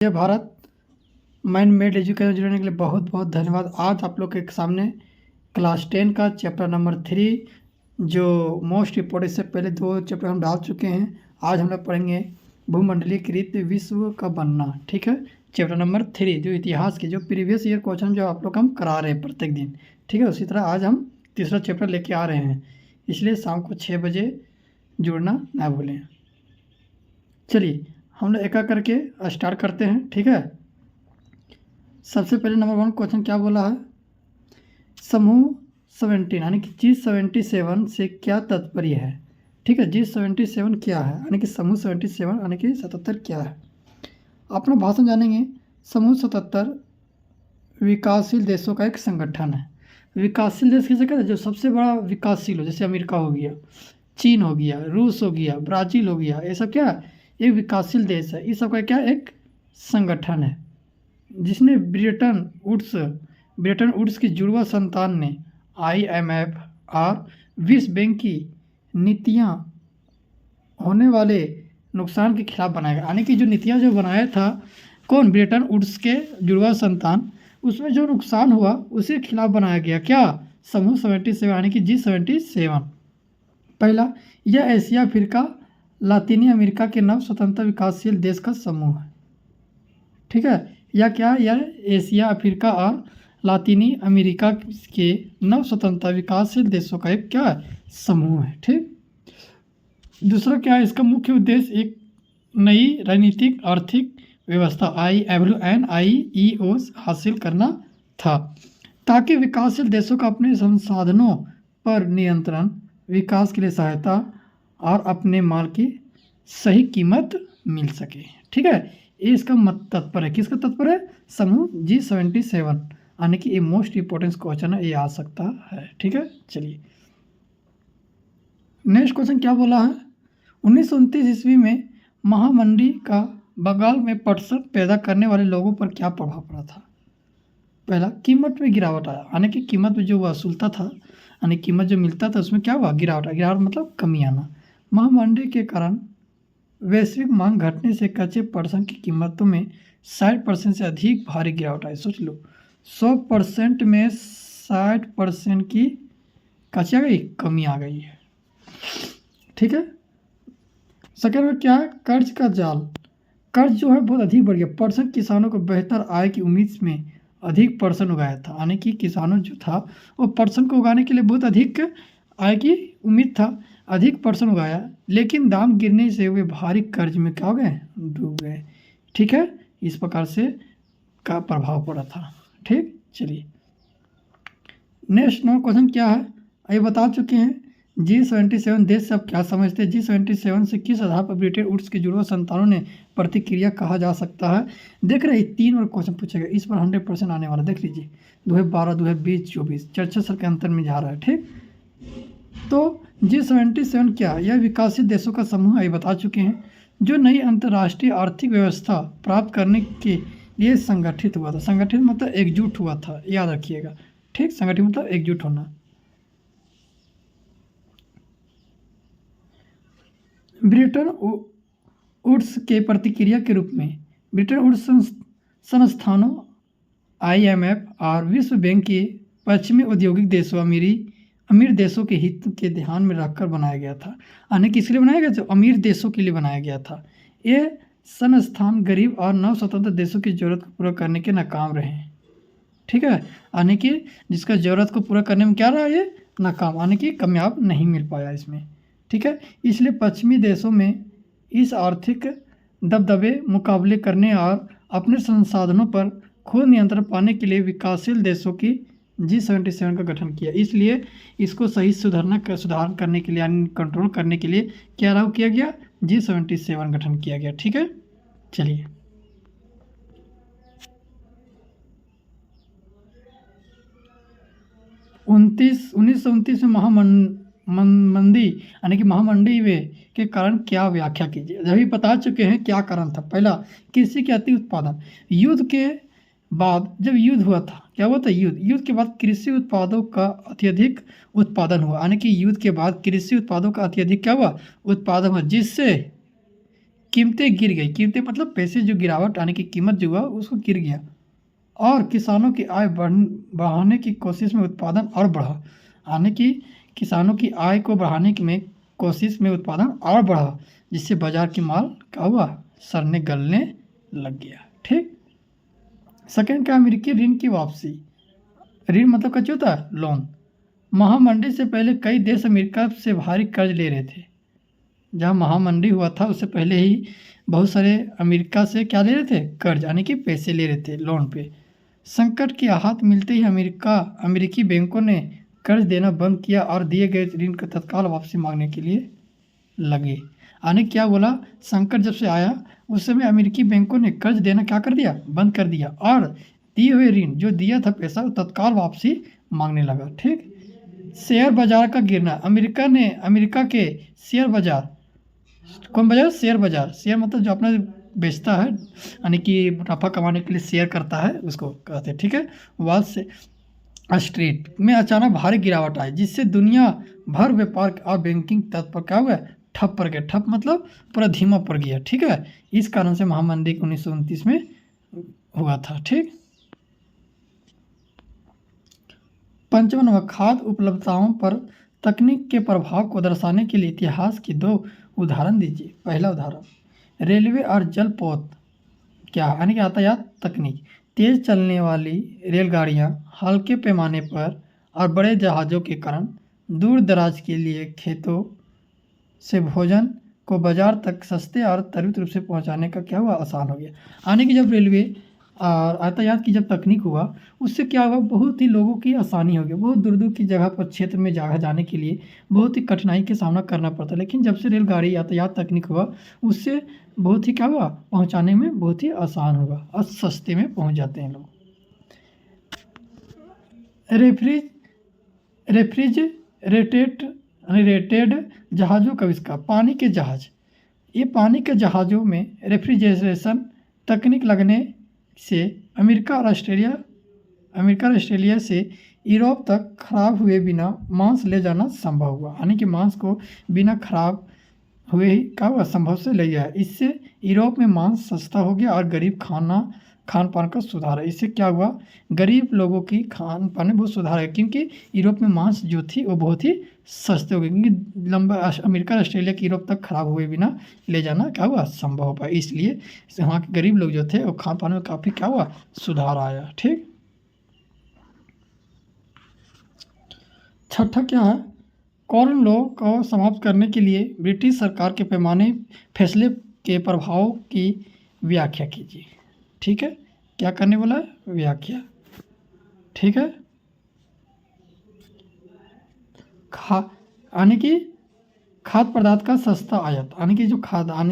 जय Bharat. Mind made education जुड़ने के लिए बहुत बहुत धन्यवाद। आज आप लोग के सामने क्लास 10 का चैप्टर नंबर 3 जो मोस्ट इम्पोर्टेंट से पहले 2 चैप्टर हम डाल चुके हैं। आज हम लोग पढ़ेंगे भूमंडलीकृत विश्व का बनना। ठीक है, चैप्टर नंबर 3 जो इतिहास के जो प्रीवियस ईयर क्वेश्चन जो आप लोग हम करा रहे हैं प्रत्येक दिन। ठीक है, उसी तरह आज हम तीसरा चैप्टर लेके आ रहे हैं, इसलिए शाम को 6 बजे जुड़ना ना भूलें। चलिए हम लोग एक एक करके स्टार्ट करते हैं। ठीक है, सबसे पहले नंबर 1 क्वेश्चन क्या बोला है, समूह 17 यानी कि G77 से क्या तात्पर्य है। ठीक है, G77 क्या है यानी कि समूह 77 यानी कि 77 क्या है। अपना भाषण जानेंगे। समूह 77 विकासशील देशों का एक संगठन है। विकासशील देश किसे कहते हैं, जो सबसे बड़ा विकासशील हो, जैसे अमेरिका हो गया, चीन हो गया, रूस हो गया, ब्राज़ील हो गया, ये सब क्या है, एक विकासशील देश है। इस सब का क्या एक संगठन है जिसने ब्रेटन वुड्स की जुड़वा संतान ने IMF और विश्व बैंक की नीतियां होने वाले नुकसान के खिलाफ बनाया गया। यानी कि जो नीतियां जो बनाया था कौन, ब्रेटन वुड्स के जुड़वा संतान, उसमें जो नुकसान हुआ उसी के खिलाफ बनाया गया क्या, समूह 77 यानी कि G77। पहला, यह एशिया अफ्रीका लातीनी अमेरिका के नव स्वतंत्र विकासशील देश का समूह है। ठीक है, यह क्या, यह एशिया अफ्रीका और लातीनी अमेरिका के नव स्वतंत्र विकासशील देशों का एक क्या है, समूह है। ठीक, दूसरा क्या है, इसका मुख्य उद्देश्य एक नई राजनीतिक आर्थिक व्यवस्था IWNIEO हासिल करना था, ताकि विकासशील देशों का अपने संसाधनों पर नियंत्रण, विकास के लिए सहायता और अपने माल की सही कीमत मिल सके। ठीक है, ये इसका तात्पर्य है। किसका तात्पर्य है, समूह G77 यानी कि ये मोस्ट इंपॉर्टेंट क्वेश्चन है, ये आ सकता है। ठीक है, चलिए नेक्स्ट क्वेश्चन क्या बोला है, 1929 ईस्वी में महामंडी का बंगाल में पटसन पैदा करने वाले लोगों पर क्या प्रभाव पड़ा था। पहला, कीमत में गिरावट आया, यानी कि कीमत में जो वसूलता था यानी कीमत जो मिलता था उसमें क्या हुआ, गिरावट। गिरावट मतलब कमी आना। महामंडी के कारण वैश्विक मांग घटने से कच्चे पटसन की कीमतों में 60% से अधिक भारी गिरावट आई। सोच लो, 100% में 60% की कच्ची आ गई, कमी आ गई है। ठीक है, सेकंड में क्या है, कर्ज का जाल। कर्ज जो है बहुत अधिक बढ़ गया। पटसन किसानों को बेहतर आय की उम्मीद में अधिक पटसन उगाया था, यानी कि किसानों जो था वो पटसन को उगाने के लिए बहुत अधिक आय की उम्मीद था, अधिक पटसन उगाया, लेकिन दाम गिरने से वे भारी कर्ज में क्या हो गए, डूब गए। ठीक है, इस प्रकार से का प्रभाव पड़ा था। ठीक, चलिए नेक्स्ट नंबर क्वेश्चन क्या है, ये बता चुके हैं। G77 देश से अब क्या समझते हैं, G77 से किस आधार पर ब्रिटेन वुड्स के जुड़वा संतानों ने प्रतिक्रिया कहा जा सकता है। देख रहे 3 और क्वेश्चन पूछेगा, इस पर 100% आने वाला। देख लीजिए 2012, 2020, 24 4 साल के अंतर में जा रहा है। ठीक, तो G77 क्या, यह विकासशील देशों का समूह, ये बता चुके हैं, जो नई अंतर्राष्ट्रीय आर्थिक व्यवस्था प्राप्त करने के लिए संगठित हुआ था। संगठित मतलब एकजुट हुआ था, याद रखिएगा। ठीक, संगठित मतलब एकजुट होना। ब्रिटेन वुड्स के प्रतिक्रिया के रूप में ब्रिटेन वुड्स संस्थानों IMF और विश्व बैंक के पश्चिमी औद्योगिक देशों अमीर देशों के हित के ध्यान में रखकर बनाया गया था। यानी किसके लिए बनाया गया था, अमीर देशों के लिए बनाया गया था। ये संस्थान गरीब और नव स्वतंत्र देशों की जरूरत को पूरा करने के नाकाम रहे। ठीक है, यानी कि जिसका ज़रूरत को पूरा करने में क्या रहा, ये नाकाम, यानी कि कामयाब नहीं मिल पाया इसमें। ठीक है, इसलिए पश्चिमी देशों में इस आर्थिक दबदबे मुकाबले करने और अपने संसाधनों पर खुद नियंत्रण पाने के लिए विकासशील देशों की G77 का गठन किया। इसलिए इसको सही सुधार करने के लिए यानी कंट्रोल करने के लिए क्या लागू किया गया, G77 गठन किया गया। ठीक है, चलिए 1929 में मंदी यानी कि महामंडी में के कारण क्या व्याख्या कीजिए। अभी बता चुके हैं क्या कारण था। पहला, कृषि के अति उत्पादन। युद्ध के बाद जब युद्ध हुआ था, क्या हुआ था, युद्ध के बाद कृषि उत्पादों का अत्यधिक उत्पादन हुआ, यानी कि युद्ध के बाद कृषि उत्पादों का अत्यधिक क्या हुआ, उत्पादन हुआ, जिससे कीमतें गिर गई। कीमतें मतलब पैसे जो गिरावट आने की कीमत जो हुआ उसको गिर गया। और किसानों की आय बढ़ाने की कोशिश में उत्पादन और बढ़ा। यानी कि किसानों की आय को बढ़ाने में कोशिश में उत्पादन और बढ़ा, जिससे बाजार की माल क्या हुआ, सड़ने गलने लग गया। ठीक। सेकंड क्या, अमेरिकी ऋण की वापसी। ऋण मतलब क्या होता है, लोन। महामंडी से पहले कई देश अमेरिका से भारी कर्ज ले रहे थे। जहाँ महामंडी हुआ था उससे पहले ही बहुत सारे अमेरिका से क्या ले रहे थे, कर्ज, यानी कि पैसे ले रहे थे लोन पे। संकट की आहत मिलते ही अमेरिकी बैंकों ने कर्ज देना बंद किया और दिए गए ऋण का तत्काल वापसी मांगने के लिए लगे। यानी क्या बोला, संकट जब से आया उस समय अमेरिकी बैंकों ने कर्ज देना क्या कर दिया, बंद कर दिया, और दिए हुए ऋण जो दिया था पैसा वो तत्काल वापसी मांगने लगा। ठीक। शेयर बाजार का गिरना। अमेरिका के शेयर बाजार, कौन बाजार, शेयर बाजार, शेयर मतलब जो अपना बेचता है, यानी कि मुनाफा कमाने के लिए शेयर करता है उसको कहते हैं। ठीक है। वॉल से स्ट्रीट में अचानक भारी गिरावट आई, जिससे दुनिया भर व्यापार और बैंकिंग तत्पर क्या हुआ, ठप पड़ गया। ठप मतलब पूरा धीमा पड़ गया। ठीक है। इस कारण से महामंदी 1929 में हुआ था। ठीक। पंचम नंबर, खाद्य उपलब्धताओं पर तकनीक के प्रभाव को दर्शाने के लिए इतिहास की 2 उदाहरण दीजिए। पहला उदाहरण, रेलवे और जलपोत क्या, यानी कि यातायात तकनीक। तेज चलने वाली रेलगाड़ियां हल्के पैमाने पर और बड़े जहाज़ों के कारण दूर दराज के लिए खेतों से भोजन को बाजार तक सस्ते और त्वरित रूप से पहुंचाने का क्या हुआ, आसान हो गया। यानी कि जब रेलवे और यातायात की जब तकनीक हुआ उससे क्या हुआ, बहुत ही लोगों की आसानी हो गई। बहुत दूर दूर की जगह पर क्षेत्र में जगह जाने के लिए बहुत ही कठिनाई के सामना करना पड़ता। लेकिन जब से रेलगाड़ी यातायात तकनीक हुआ उससे बहुत ही क्या हुआ, पहुंचाने में बहुत ही आसान हुआ और सस्ते में पहुंच जाते हैं लोग। रेफ्रिजरेटेड जहाज़ों का आविष्कार। पानी के जहाज़, ये पानी के जहाज़ों में रेफ्रिजरेशन तकनीक लगने से अमेरिका और ऑस्ट्रेलिया से यूरोप तक खराब हुए बिना मांस ले जाना संभव हुआ। यानी कि मांस को बिना खराब हुए ही क्या हुआ, संभव से ले गया। इससे यूरोप में मांस सस्ता हो गया और गरीब खान पान का सुधार है। इससे क्या हुआ, गरीब लोगों की खान पान में बहुत सुधार है, क्योंकि यूरोप में मांस जो थी वो बहुत ही सस्ते हो गए, क्योंकि लंबा अमेरिका और ऑस्ट्रेलिया की यूरोप तक खराब हुए बिना ले जाना क्या हुआ, संभव हो पाया। इसलिए वहाँ के गरीब लोग जो थे वो खान पान में काफ़ी क्या हुआ, सुधार आया। ठीक। छठा क्या है, कॉर्न लॉ को समाप्त करने के लिए ब्रिटिश सरकार के पैमाने फैसले के प्रभाव की व्याख्या कीजिए। ठीक है। क्या करने वाला है, व्याख्या। ठीक है। यानी कि खाद्य पदार्थ का सस्ता आयात, यानी कि जो हम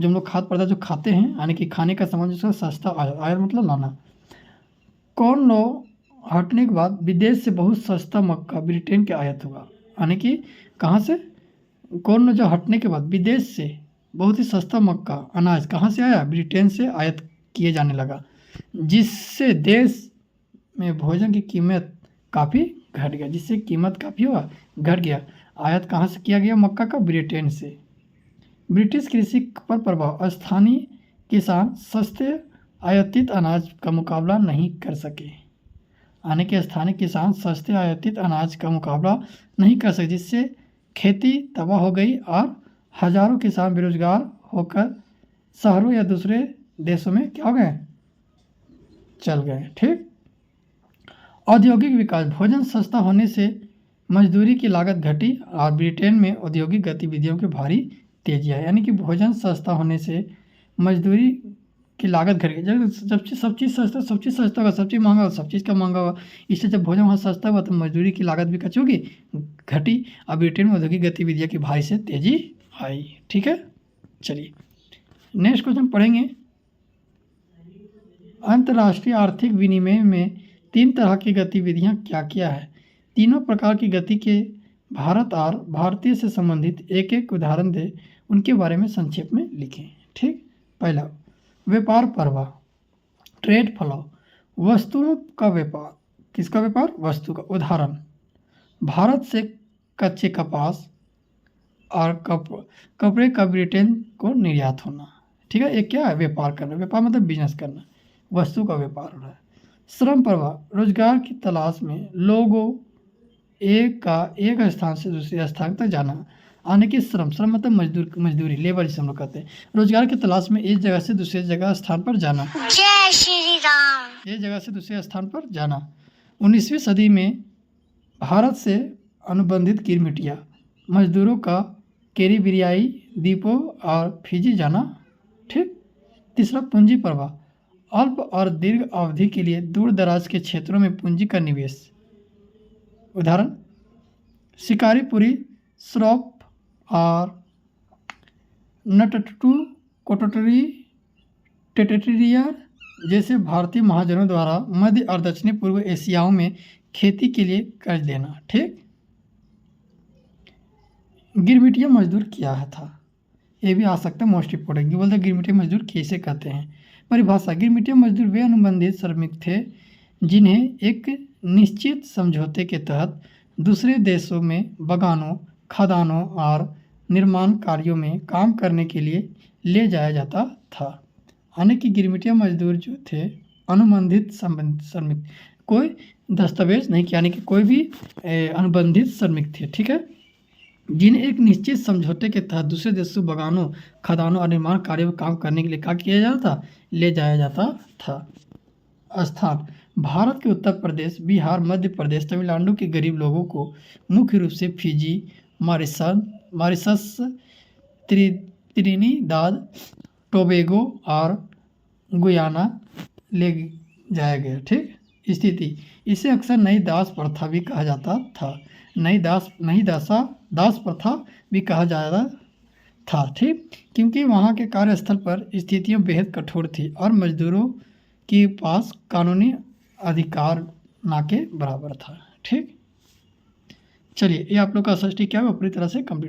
लोग खाद्य पदार्थ जो खाते हैं, यानी कि खाने का सामान जो सस्ता आयात मतलब लाना। कॉर्न लॉ हटने के बाद विदेश से बहुत सस्ता मक्का ब्रिटेन के आयात हुआ। यानी कि कहाँ से, कॉर्न लॉ जो हटने के बाद विदेश से बहुत ही सस्ता मक्का अनाज कहाँ से आया, ब्रिटेन से आयात किए जाने लगा, जिससे देश में भोजन की कीमत काफ़ी घट गया। जिससे कीमत काफ़ी हुआ, घट गया। आयात कहाँ से किया गया मक्का का, ब्रिटेन से। ब्रिटिश कृषि पर प्रभाव, स्थानीय किसान सस्ते आयातित अनाज का मुकाबला नहीं कर सके। यानी कि स्थानीय किसान सस्ते आयातित अनाज का मुकाबला नहीं कर सके, जिससे खेती तबाह हो गई और हजारों किसान बेरोजगार होकर शहरों या दूसरे देशों में क्या हो गए, चल गए। ठीक। औद्योगिक विकास, भोजन सस्ता होने से मजदूरी की लागत घटी और ब्रिटेन में औद्योगिक गतिविधियों की भारी तेजी आई। यानी कि भोजन सस्ता होने से मजदूरी की लागत घट गई। जब सब चीज़ सस्ता होगा, सब चीज़ महंगा होगा, सब चीज़ का महंगा होगा। इससे जब भोजन वहाँ सस्ता हुआ तो मजदूरी की लागत भी कच होगी, घटी, और ब्रिटेन में औद्योगिक गतिविधियों की भारी से तेजी आई। ठीक है। चलिए नेक्स्ट क्वेश्चन पढ़ेंगे। अंतर्राष्ट्रीय आर्थिक विनिमय में 3 तरह की गतिविधियां क्या क्या है। तीनों प्रकार की गति के भारत और भारतीय से संबंधित एक एक उदाहरण दे, उनके बारे में संक्षेप में लिखें। ठीक। पहला, व्यापार प्रवाह, ट्रेड फ्लो, वस्तुओं का व्यापार। किसका व्यापार, वस्तु का। उदाहरण, भारत से कच्चे कपास और कपड़े का ब्रिटेन को निर्यात होना। ठीक है, एक क्या है, व्यापार करना, व्यापार मतलब बिजनेस करना, वस्तु का व्यापार हो रहा है। श्रम प्रवाह, रोजगार की तलाश में लोगों एक स्थान से दूसरे स्थान तक जाना, आने की श्रम, श्रम मतलब मजदूरी, लेबर जिसे हम लोग कहते हैं। रोजगार की तलाश में एक जगह से दूसरे जगह स्थान पर जाना। जय श्री राम। एक जगह से दूसरे स्थान पर जाना। 19वीं सदी में भारत से अनुबंधित गिरमिटिया मजदूरों का कैरिबियाई द्वीपों और फिजी जाना। ठीक। तीसरा, पूंजी प्रवाह, अल्प और दीर्घ अवधि के लिए दूर दराज के क्षेत्रों में पूंजी का निवेश। उदाहरण, शिकारीपुरी, श्रॉफ और नटटू कोटोटरी टेटेरियर जैसे भारतीय महाजनों द्वारा मध्य और दक्षिणी पूर्व एशियाओं में खेती के लिए कर्ज देना। ठीक। गिरमिटिया मजदूर क्या था, ये भी आ सकता है, मोस्ट इंपोर्टेंट। बोलते हैं गिरमिटिया मजदूर किसे कहते हैं। परिभाषा, गिरमिटिया मजदूर वे अनुबंधित श्रमिक थे जिन्हें एक निश्चित समझौते के तहत दूसरे देशों में बगानों, खदानों और निर्माण कार्यों में काम करने के लिए ले जाया जाता था। यानी कि गिरमिटिया मजदूर जो थे अनुबंधित श्रमिक, कोई दस्तावेज नहीं किया, यानी कि कोई भी अनुबंधित श्रमिक थे। ठीक है, जिन्हें एक निश्चित समझौते के तहत दूसरे देशों बगानों, खदानों और निर्माण कार्यों में काम करने के लिए क्या किया जाता था, ले जाया जाता था। स्थान, भारत के उत्तर प्रदेश, बिहार, मध्य प्रदेश, तमिलनाडु के गरीब लोगों को मुख्य रूप से फिजी, मॉरिशस, त्रिनिदाद टोबैगो और गुयाना ले जाया गया। ठीक। स्थिति, इसे अक्सर नई दास प्रथा भी कहा जाता था, दास प्रथा भी कहा जाता था। ठीक, क्योंकि वहाँ के कार्यस्थल पर स्थितियाँ बेहद कठोर थी और मजदूरों के पास कानूनी अधिकार ना के बराबर था। ठीक, चलिए ये आप लोग का SST क्या है वो पूरी तरह से कंप्लीट